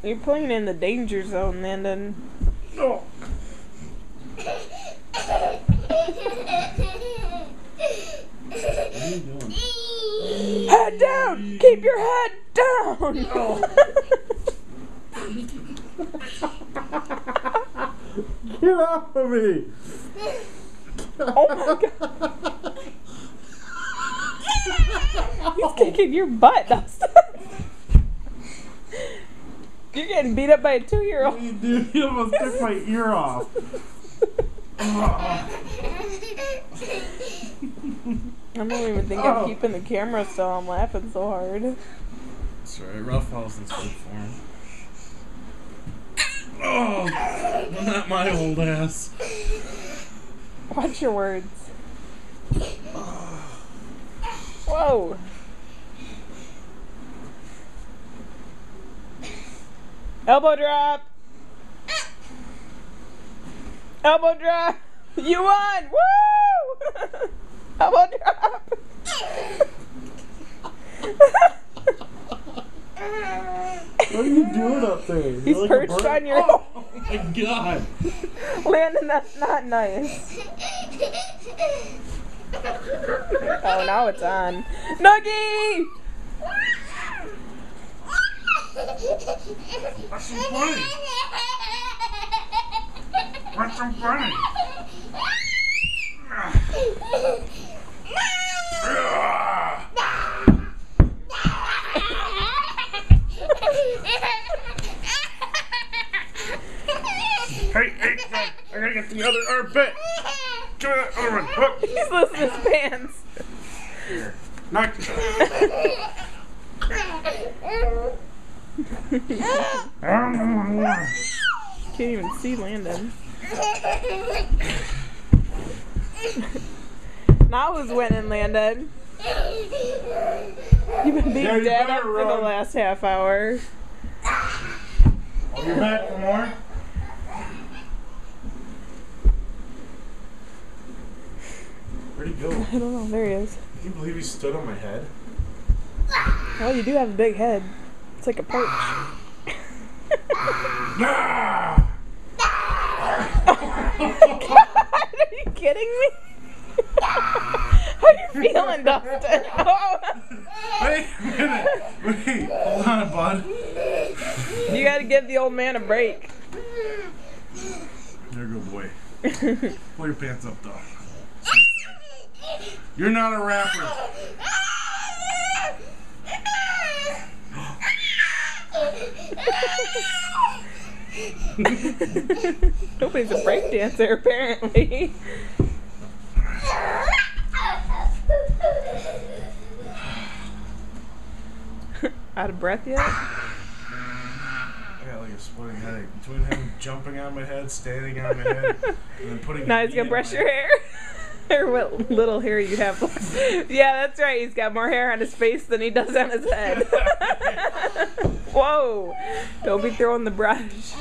You're playing in the danger zone, Landon. Oh. What are you doing? Head down! Keep your head down! Oh. Get off of me! Oh my god! He's kicking your butt, Dustin. You're getting beat up by a 2-year-old. Dude, you almost took my ear off. I don't even think I'm keeping the camera still. I'm laughing so hard. That's right, Ralph Wilson's good for him. Oh, not my old ass. Watch your words. Whoa. Elbow drop. Elbow drop. You won. Woo! Elbow drop. What are you doing up there? He's like perched on your... Oh my god. Landon, that's not nice. Oh, now it's on. Nuggie! That's so funny. That's so funny. Hey, I gotta get the other armpit. Give me that other one. Look. He's losing his pants. Here. Knock. Can't even see Landon. Now who's winning, Landon? You've been beating Dad up for the last half hour. Oh, you're back for more? Where'd he go? I don't know. There he is. Can you believe he stood on my head? Well, you do have a big head. It's like a perch. Ah! Are you kidding me? How are you feeling, Dustin? Oh. Wait a minute. Wait, hold on, bud. You gotta give the old man a break. You're a good boy. Pull your pants up, though. You're not a rapper. Nobody's a breakdancer, apparently. Out of breath yet? I got like a splitting headache between him jumping on my head, standing on my head, and then putting. Now he's gonna brush your hair. Or what little hair you have left. Yeah, that's right. He's got more hair on his face than he does on his head. Whoa! Don't be throwing the brush.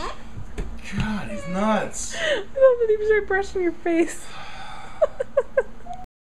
God, he's nuts. I don't think he was right brushing your face.